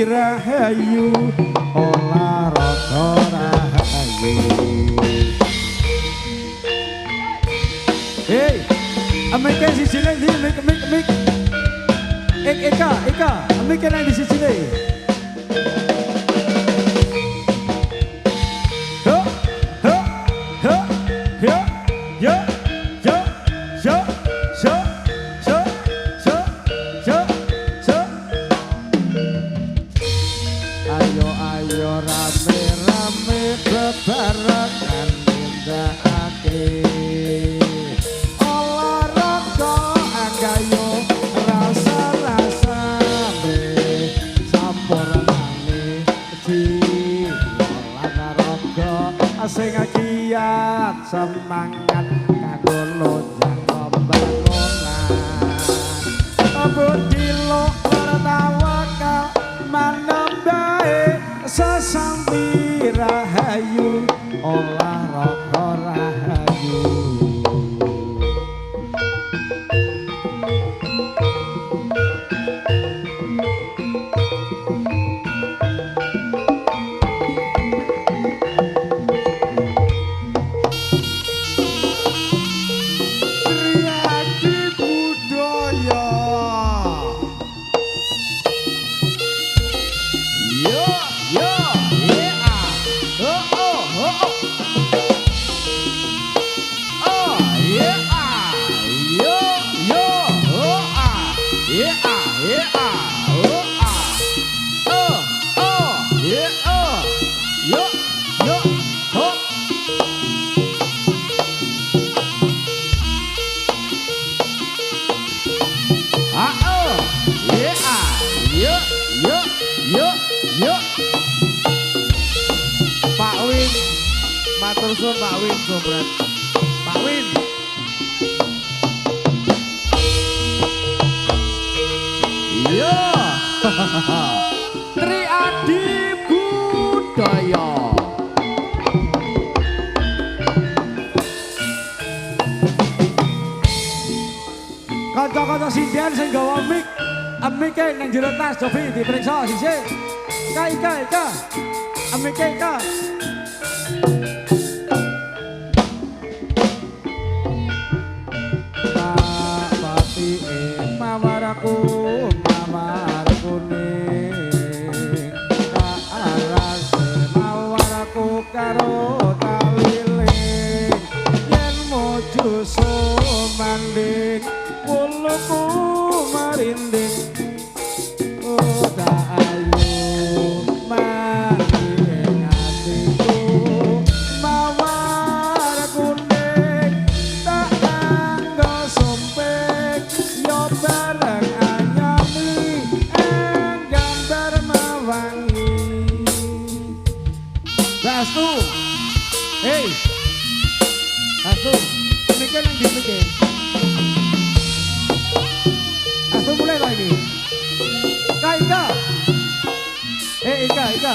Rahayu olahraga rahayu. Hey, amike siji lek ndi mik. Eka, amike nang di siji lek. Ayo rame-rame bebarengan nindakake olahraga anggayo rasa-rasane sampurnane di olahraga sing giat semangat kanggo lonjang pembangunan budi lo tawakal manambae sesambi rahayu olahraga rahayu. Triadi budaya. Yo. Pak Win, matur suwun Pak Win, Jomret. Pak Win. Iya. Triadi budaya. Kanca-kanca sindian sing gawa mik, amike nang jero tas Jovi diperiksa sisik. Ika. Amike Ika. Mawaraku ning arase mawaraku karo taliling yen mojo sumanding wuluku marinding ora ayu mati atiku mawaraku ning tak anggo sumpek yo bareng anyami gambar mawangi. Bastu, hey, Bastu, mikir yang dimikir. Bastu mulai lagi. Ika, Ika,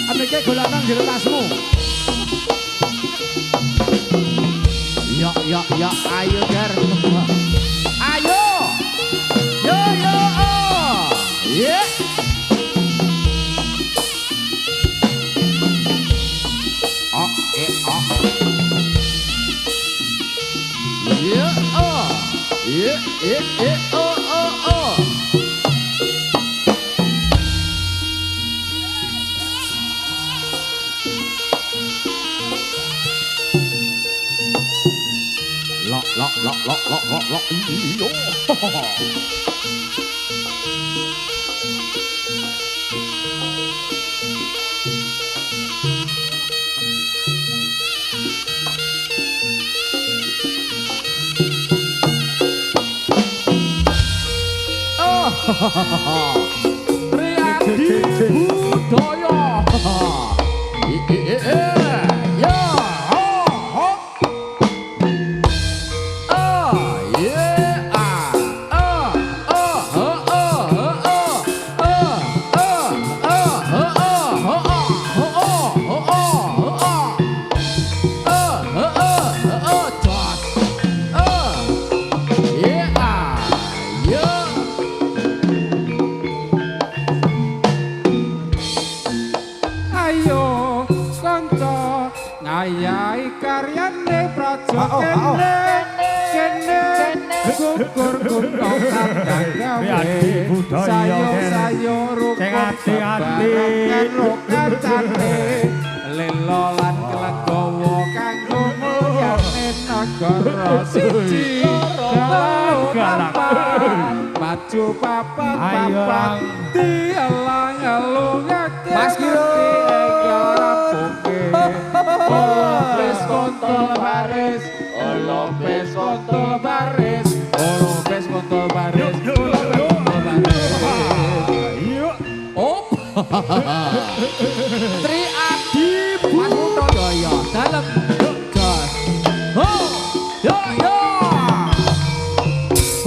amikir golakan jero tasmu. Yo, ayo Gar, ayo, yo, yeah. iyo. Riyadi budaya. Ya. Ayai karyane praja kene gugur gunung Riyadi budaya sayo sing ati-ati kacane lelo lan kelegawa kanggo mulyane nagara siji galak maju papat dialang-alungake Mas Kiro Olopes kontol baris, olopes kontol baris, olopes kontol baris, olopes kontol baris. Oh, Tri Adi Budaya dalam gas. Oh, yo yo.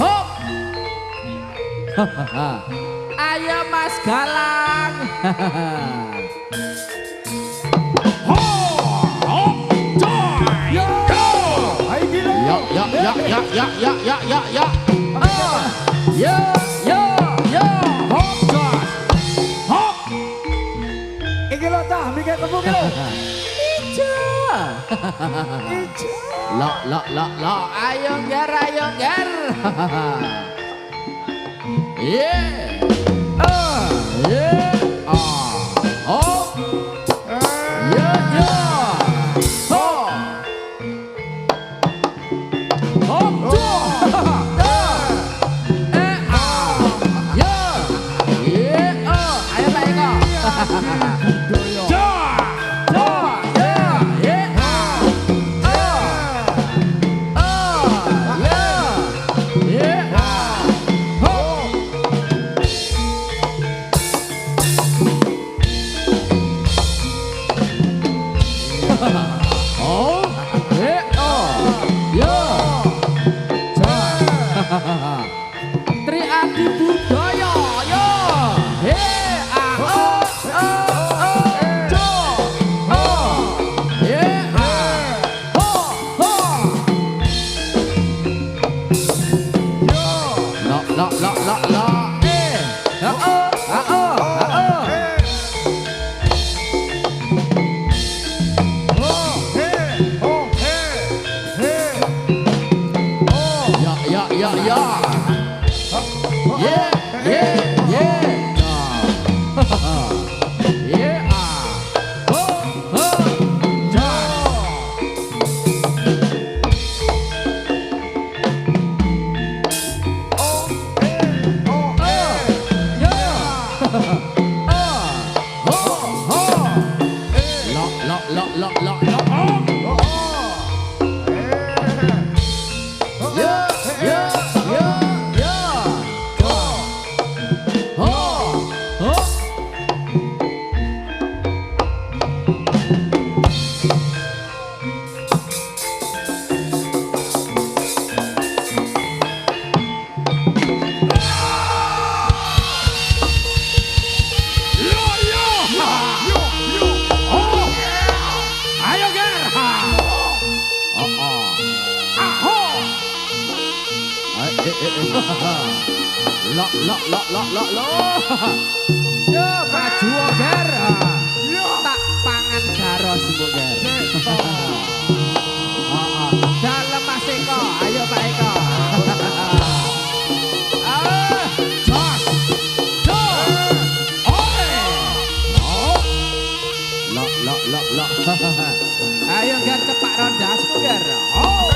Hop. Ayo Mas Galang. Ya. Hop gas. Hop. Iki lho tah mikir temu ki lho. Ijo. Lo. Ayo ger. Yeah. Oh. Tri Adi Budaya yo. Lo. Yo maju ger. Tak pangan garos mbok ger. Dalem Mas Eko, ayo Pak Eko. Lo. Ayo ger cepak rondasmu ger. Oh.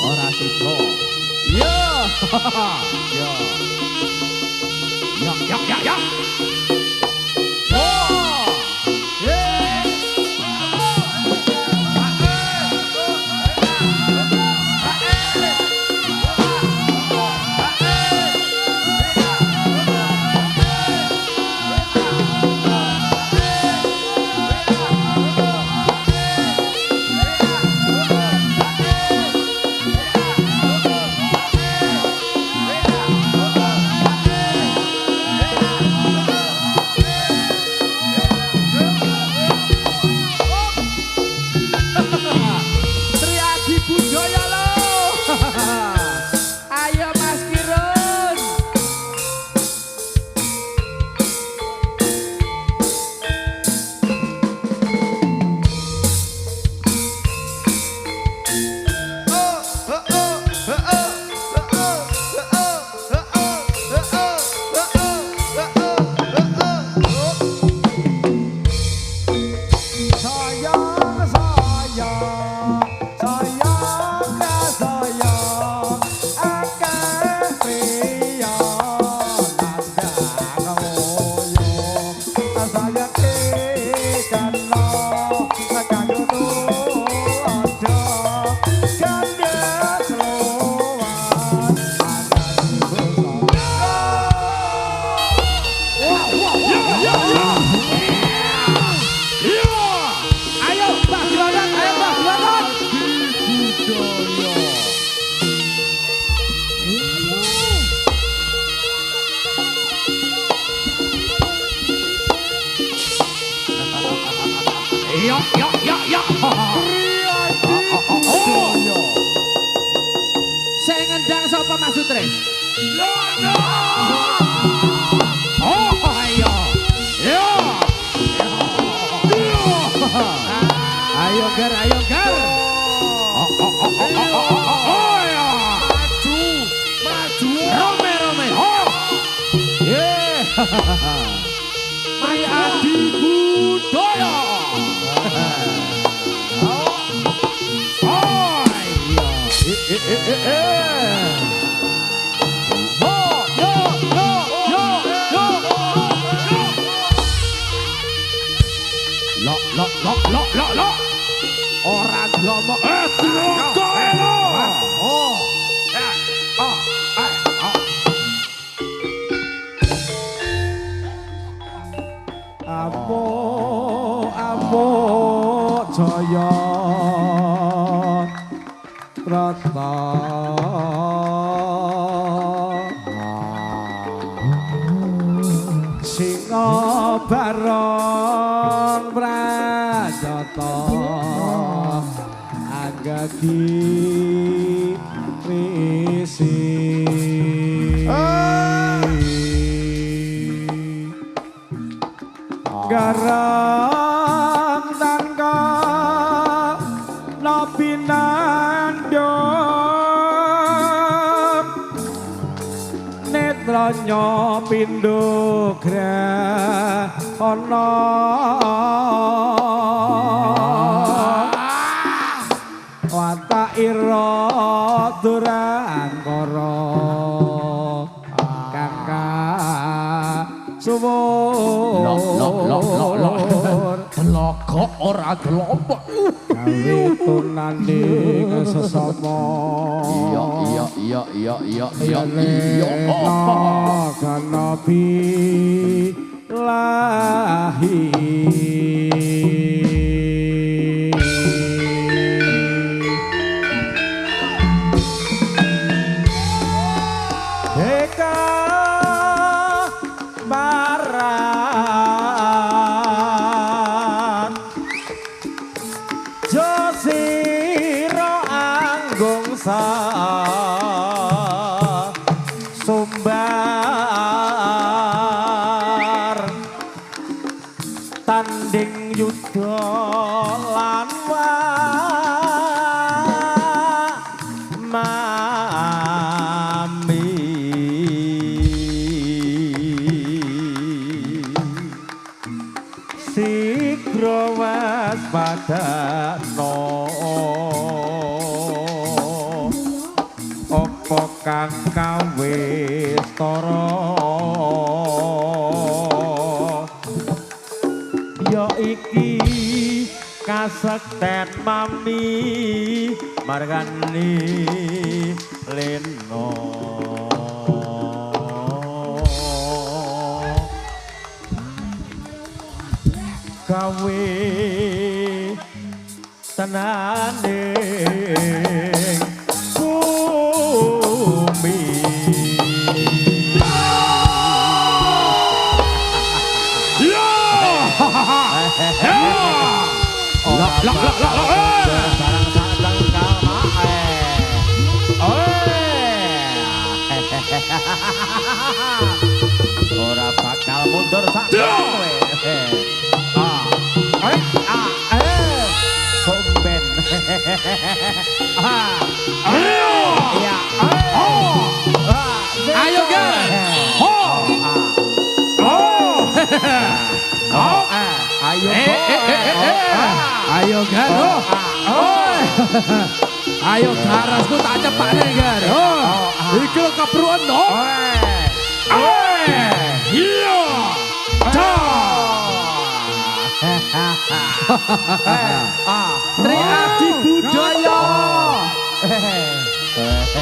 Ora sida. Yo. Yo. Ya. Oh. Yeah. Triadi budaya lo. Ayo Mas Kirun. Sayang, sayang, sayang, sayang, akeh priya nandang ngoyo, sayang kekana kanggo tulodo, kandes loan Ayo Mbak Glodok, ayo Mbak Glodok. Yo. Saya ngendang sapa Mas Sutre? Oh, ayo. Yo. Ayo gar. Oh ya. Maju. Rome. Oh. Yeah. Mai adi budaya. Oh iya. Lo. Ora glomo glogo elo. Oh. Ambo jaya rata singa barong prajata agagi risi garang tangga nopinando netranya pindho grahana watak ira durangkara suwur Tenaga ora gelombok. gawe tunanding sesama Iya. kanabi lahi Eka barat tanding yudha lan mami sigra waspadana apa kang kawe stara ya iki kasekten mami margani leno kawe tenane bumi ora bakal mundur sak kowe. Somben. Iya. Ayo Gar. Ayo. Ayo Gar. Ayo garasku tak cepane Gar. Iki kepruan no. Iya. Triadi budaya.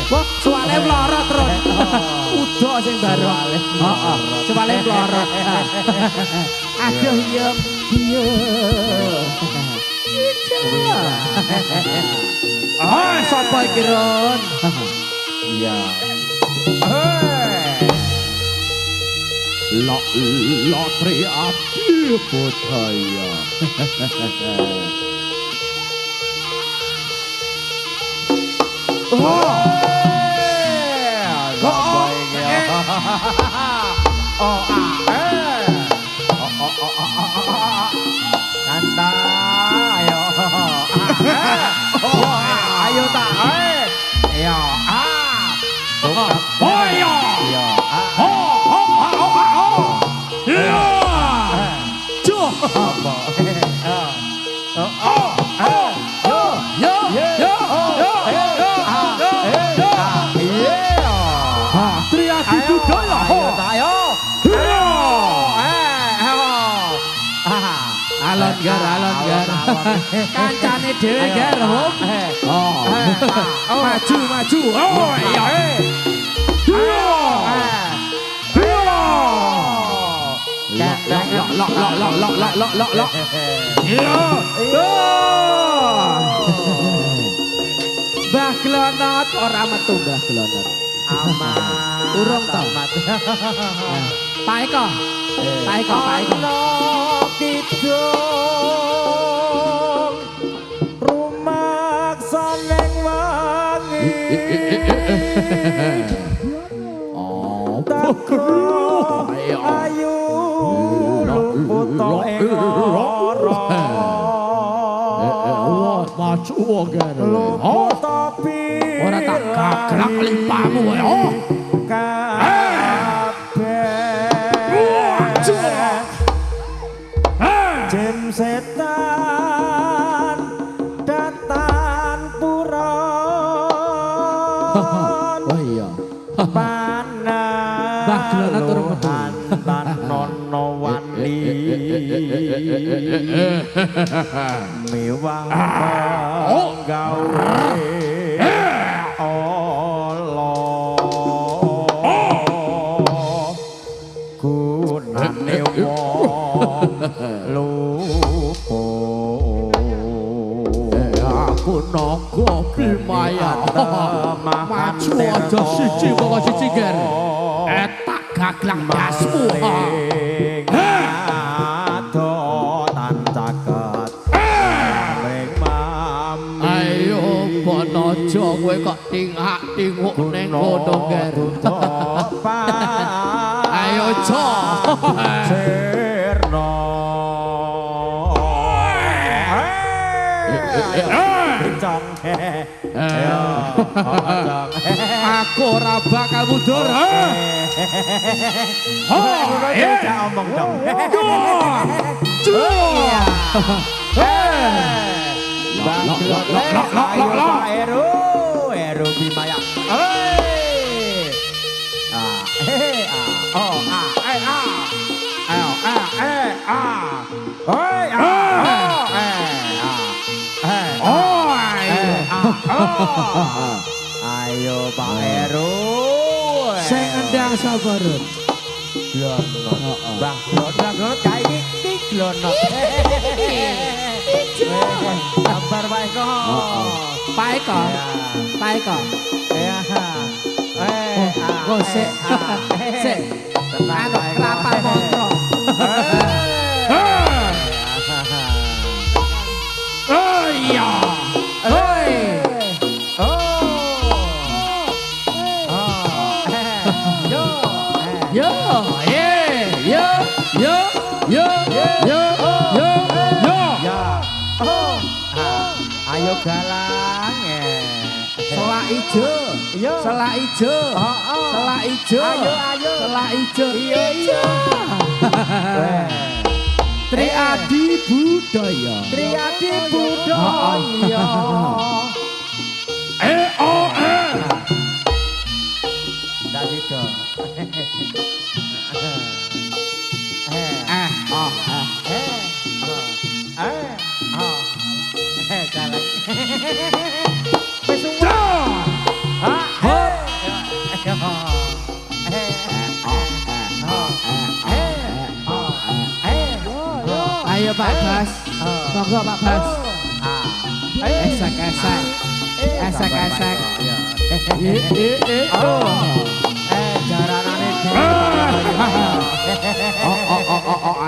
Wah, suale mlorot terus. Udo sing bareng. Heeh. Suale mlorot. Aduh iya. Sapa iki Ron? Iya. Lo triadi budaya. Kanta ayo. Ayo ta. Ayo. Oh iya. Iya. Iya. Cuh. Triadi budaya. Ayo. Alon Gar. Kancane dhewe Gar, Hom. Maju. Oh iya. Lok. Iya. Mbah Glonot ora metu Mbah Glonot. Aman. Urung tau. Pak Eko. Kidung rumaksa ning wangi. Ayu luput ing ora. Maju Gar. Luput tapi Ora tak gaglak limpamu wae. Jem setan datan puron. Oh iya. Panas Mbah Glonot turun metu. Tan nono wani mewah gawe Allah gunane wong luput Aku naga Bimayat. Maju aja siji kok siji Gar. Tak gaglak dasmu. Adotan caket ring mami. Ayo Bonojo kowe kok tingak-tinguk ning kono Gar. Ayo Jo. Sirno Cong. Ayo. Cong. Aku ora bakal mundur. Tidak omong dong. Eru Bimaya. Ayo Pak Eru. Sing endang sabarut. Glonot. Bang, glonot kae iki glonot. Kabar Pak Eko. Pak Eko. Pak Eko. Ya. Kok sik. Sik. Anu kelapa montro. Oh iya. Hoi. Yo, Ayo galang. Selak ijo. Yo. Selak ijo. Selak ijo. Ayo. Selak ijo. Iya. Triadi budaya. Triadi budaya. Ndak gitu. Galang. Ayo Pak Bas. Monggo Pak Bas. Esek-esek. Esek-esek. Jaranane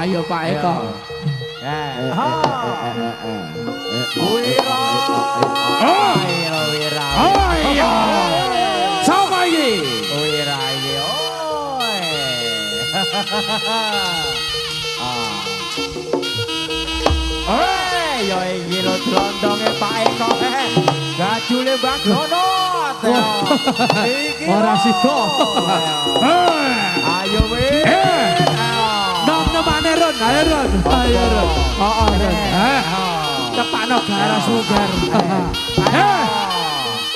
Ayo Pak Eko. Wira. Iya. Sapa iki? Wira iki. Yo iki lho drondonge Pak Eko. Gajule Mbak Glonot. Iki Ora sida. Ayo wis. Nom-nomane Ron, ayo Ron. Ayo Ron. Ron. Tepakno gara sugar.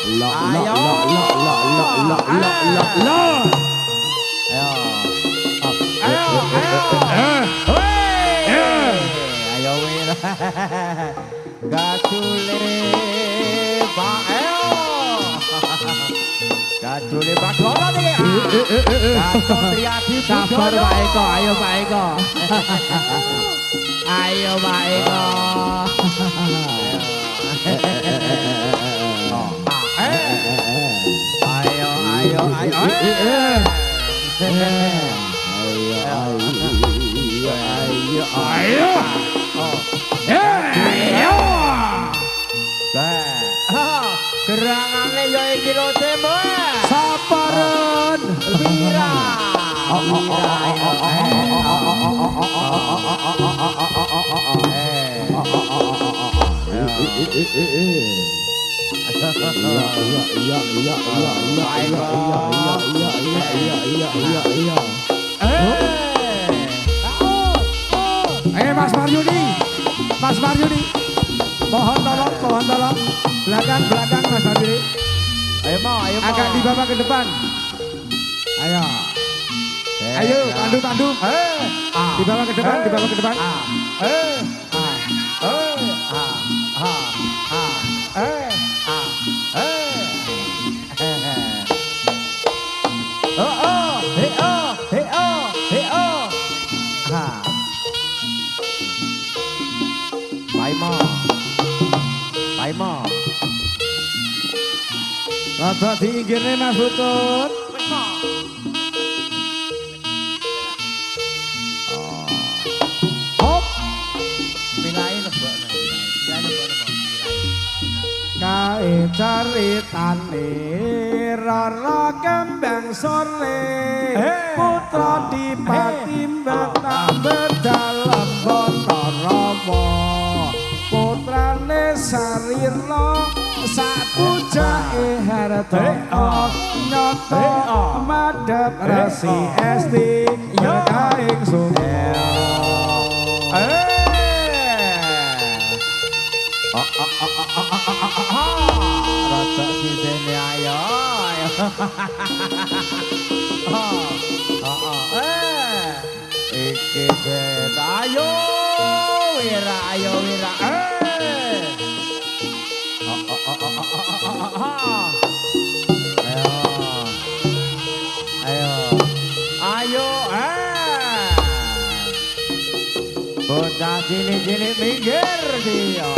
Lo. Ayo wis. Gajule Pak Eko. Gajule Mbak Glonot iki. Gatot Triadi Sabar Pak Eko, ayo Pak Eko. Ayo Pak Eko. Ayo. Gerangane ya iki lho Temo. Saparan. Wira. Mas Maryudi. Mas Maryudi. Mohon tolong. Belakang Mas Maryudi. Ayo mau. Agak dibawa ke depan. Ayo, tandu. Dibawa ke depan. Paimo. Bapak diinggirne Mas Putut. Hop. Pilain lebokno. Kae caritane Rara Kembang Sore putra dipatimbang tambah dalam kono Rama putrane Sari Arto nyoto madhep resi esti berkaing sumber Rada sisine ayo. Iki set ayo wira ayo wira. Ayo. Bocah cilik-cilik minggir dia.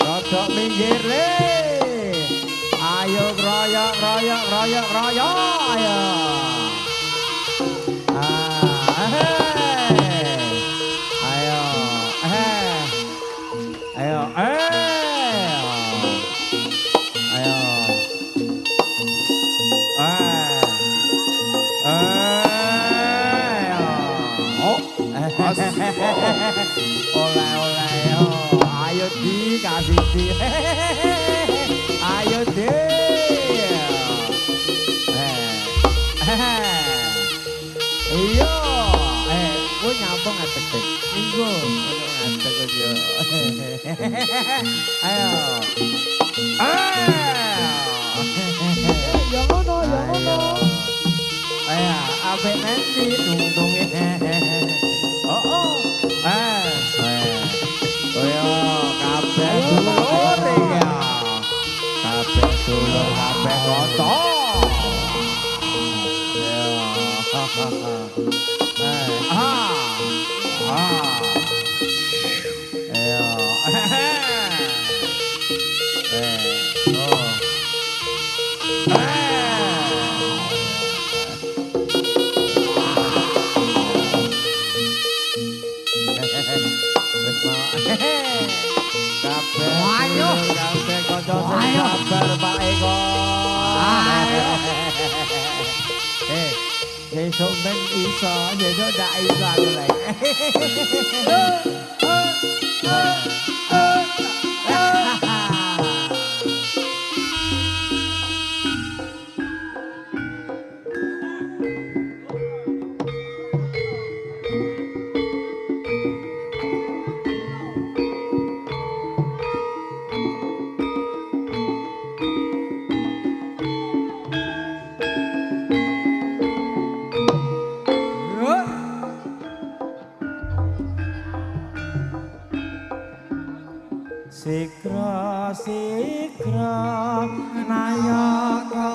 Rodok minggir le. Ayo royok royok royok royok ayo. Ayo. Ayo. Oleh-oleh ayo dikasih di ayo deh iyo gue nyambung ngetek minggu ngetek aja ayo yang ono ayo abe nanti tunggu oh kabeh dulur ya kabeh dulur kabeh kanca kabeh kanca sabar Pak Eko. Besok men iso, besok ndak iso aku lagi. Sikra nayaka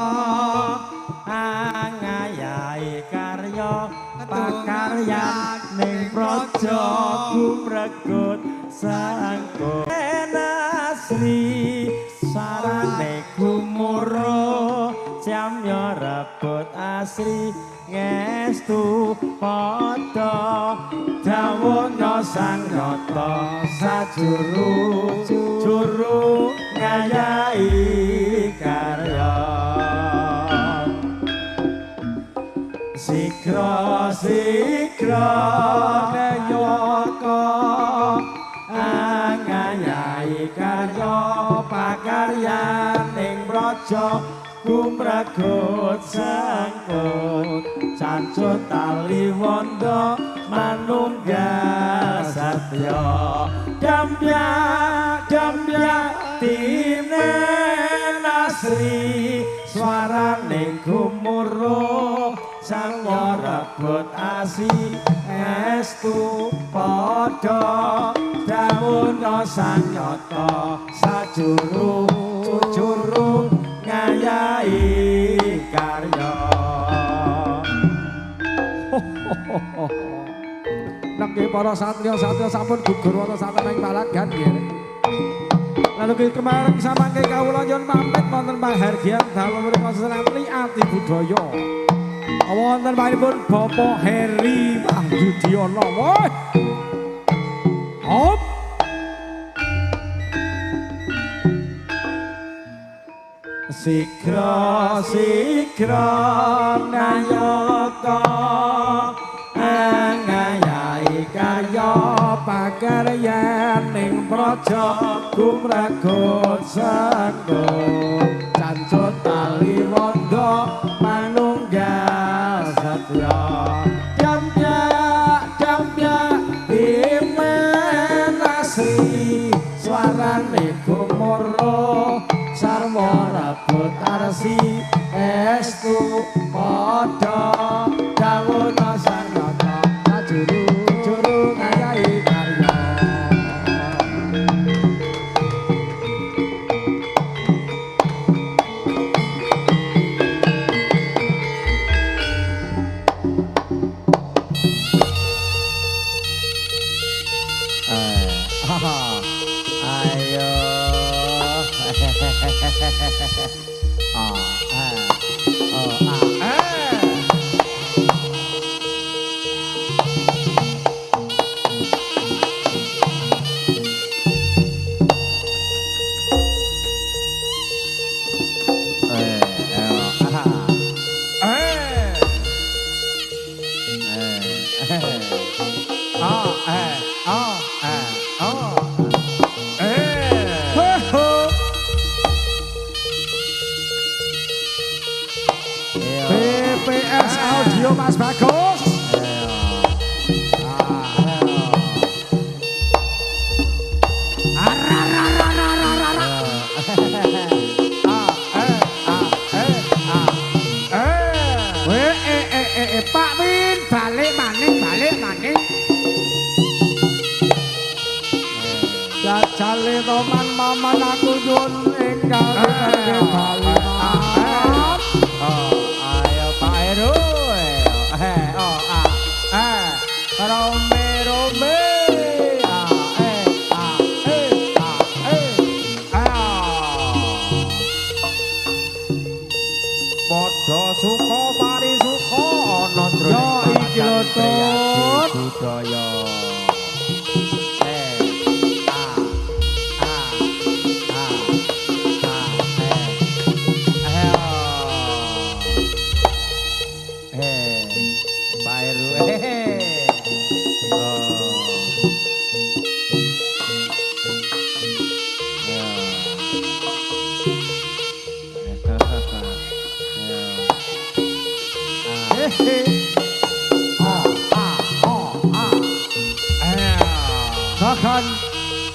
angayai karya pakaryan ning praja gumregut sangko asri sarane gumuro jamya rebut asri ngestu padha dawana sang nata sajuru juru ngayahi karya sikra nayaka ngayahi karya pakaryan ing praja gumregut sangkut cancut tali wanda manunggal satya damya tinen asri swarane gumuro sang rebut asih estu padha dawuhna sang nyata sajuru juru ngayahi karya nggih para satriya sampun gugur wonten satemeng palagan nggih. Lalu kemarin samangke kawula nyuwun pamit wonten panghargyan dalem mriku Sri Ati Budaya. Wonten panjenengan Bapak Heri Wahyudiono. Hop. Sikra nayaka ngayahi karya pakaryan ning praja gumregut sangko cancut sasi estu padha dawuhna sang nata juru-juru ngayahi karya Ayo. BPS Audio Mas Bagus. Pak Win balik maning. Jajale toman maman aku nyuwun enggal kangge bali. Ayo Pak Heru. Rome. Padha suka parisuka ana Yo iki lho Tut. budaya. Pak Heru.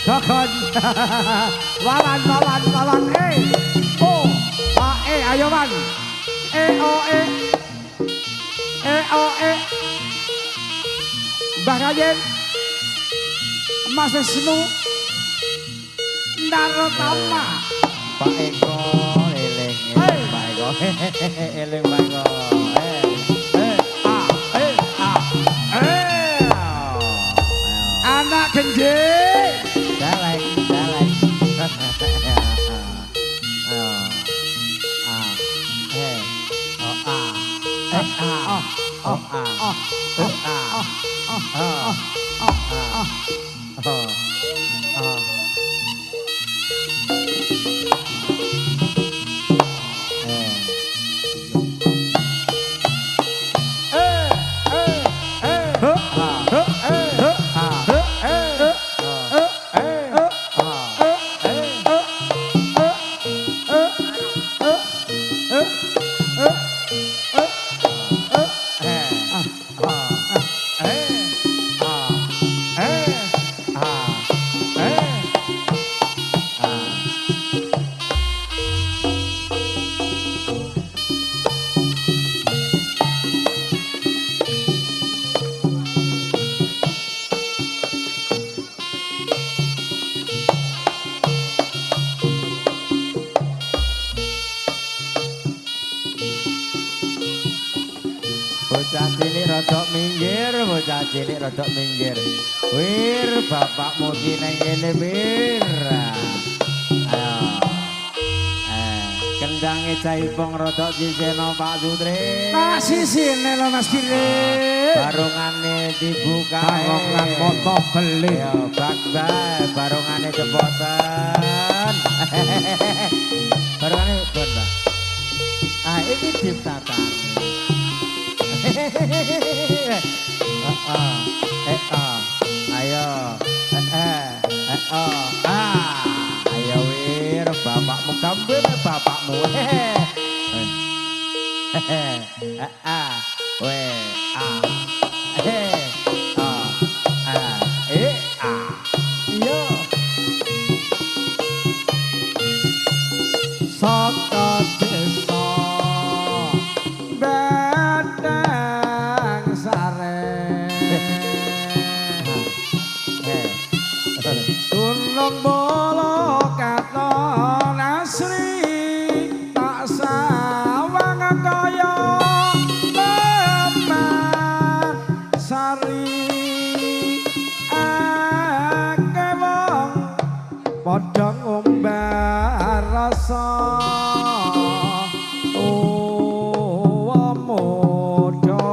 Kakon. Wawan. Ayo wan. Mbah Rayen. Mas Wisnu. Narotama. Pak Eko eling Pak Eko. Eling Pak Eko. Anak genje. Dalek. Bocah cilik rodok minggir. Wir, bapakmu ki nang kene wir. Ayo. Kendange Caipong rodok siseno Pak Sutri. Tak sisine lho Mas Kirim. Barungane dibuka. Barungan foto beli. Ya, bak-bak barungane cepotan. Barungane bon, Pak. Iki diptatani. Ayo. Ayo wir, bapakmu kambing bapakmu. Iya. Saka desa wong bolo katon asri tak sawang kaya teman sari akeh wong padha ngombar rasa tuwa modho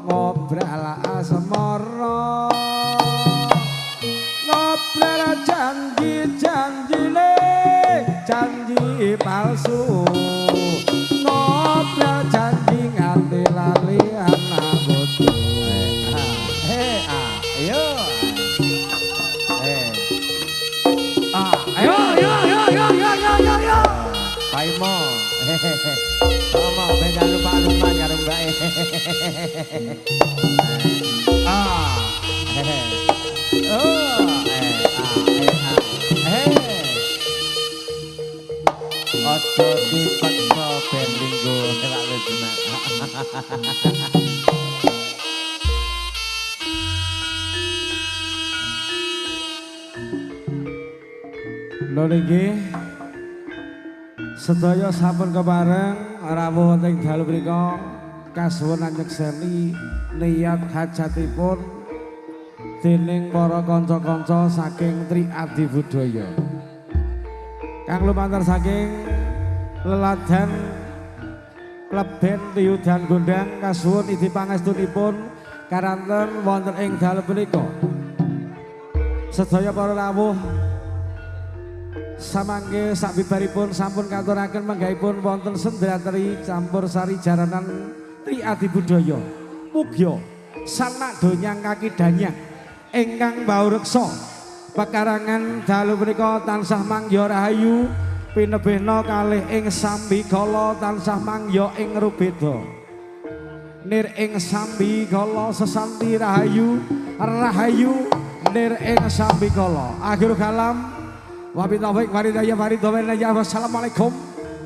ngobrol asmara ngobrol janji-janjine janji palsu ngobrol janji nganti lali anak bodo ayo Ayo. Paimo Tomo beda lupa karo Mbak Ojo dipaksa ben linggo ora lucu. lho niki sedaya sampun kepareng rawuh wonten dalu mriku kasuwun nyekseni niat hajatipun dening para kanca-kanca saking Tri Adi Budaya kang lumantar saking leladan kleben Tiyudan Gondang kasuwun idi pangestunipun karanten wonten ing dalu punika sedaya para rawuh samangke sabibaripun sampun katuraken manggahipun wonten sendratri campur sari jaranan Tri Adi Budaya mugya sanak donyang kaki danyang ingkang baureksa pekarangan dalu punika tansah mangya rahayu pinebehna kalih ing sambigala tansah mangya ing rubeda nir ing sambigala sesanti rahayu nir ing sambigala akhir kalam Wabitawik waridaya waridaya wassalamualaikum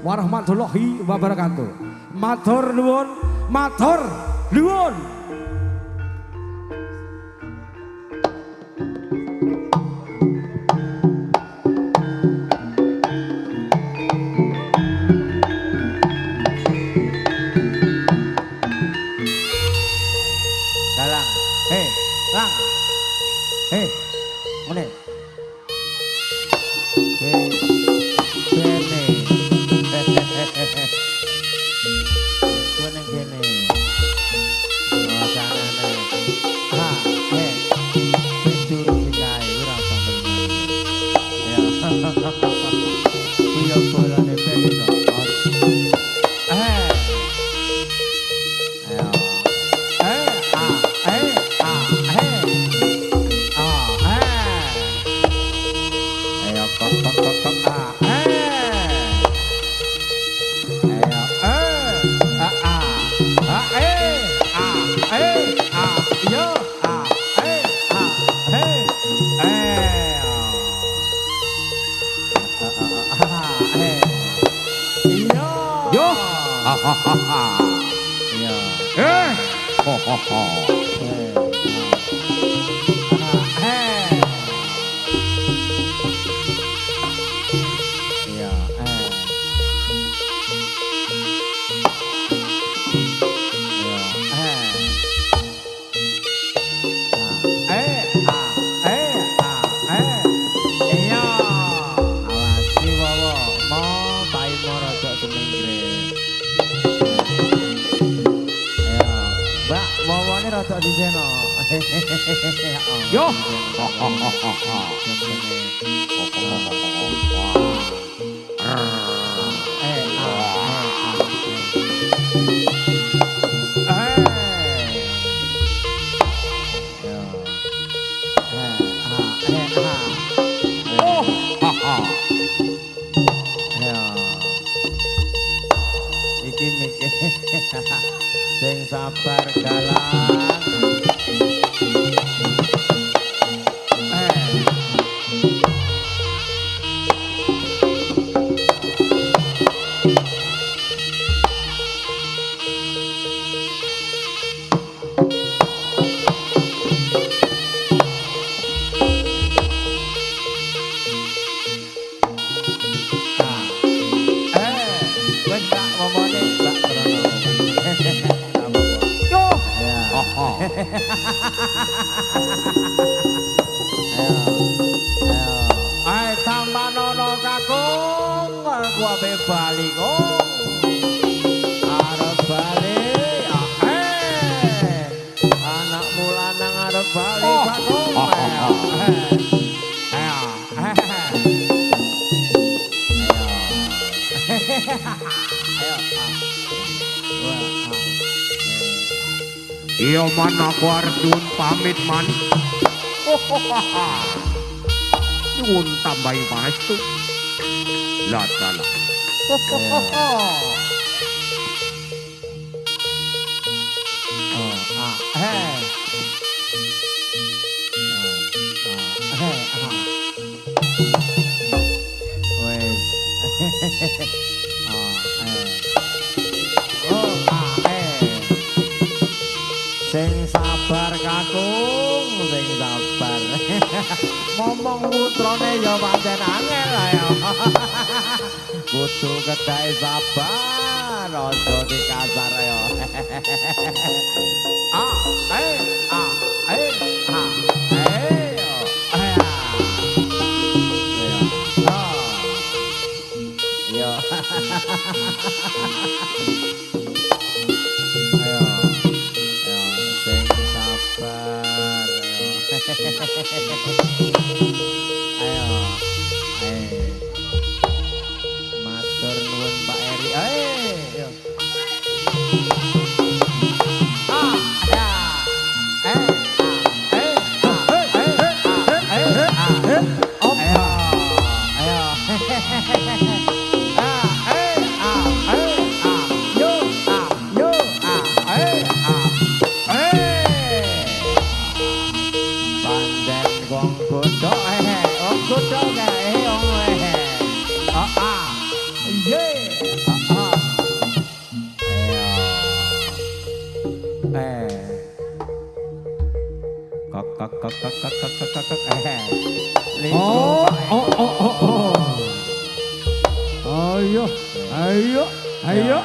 warahmatullahi wabarakatuh. Matur nuwun, matur nuwun. Galang, lang, ngene. Yo. Iki mikir sing sabar galang. Ayo tampanono kakung, aku ape bali kong. Arep bali, anakmu lanang arep bali kakung. Iya man aku arep nyuwun pamit man. Nyuwun tambahi paestu. Lah dalah. Sing sabar kakung, sing sabar. Momong putrane ya pancen angel ya. Kudu kedai sabar, aja dikasar ya. Yo. Ayo, matur nuwun Pak Eri. Ayo. Ayo, ayo.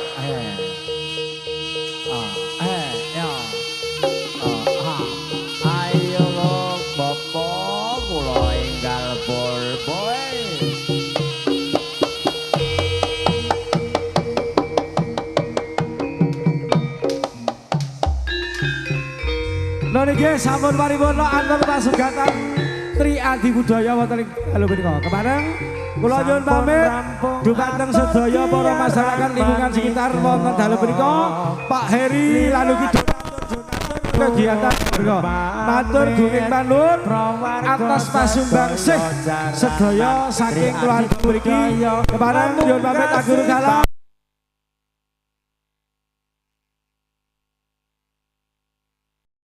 Ayo lo bapak kula enggal boy. Lha niki sampun paripurna antar pasugatan Tri Adi Budaya wonten ing dalu menika. Kemareng kula nyuwun pamit dhumateng sedaya para masyarakat lingkungan sekitar wonten dalu menika. Pak Heri lan ugi kegiatan menika. Matur gunging manur atas pasumbangsih sedaya saking keluarga mriki. Kemareng nyuwun pamit atur kalam.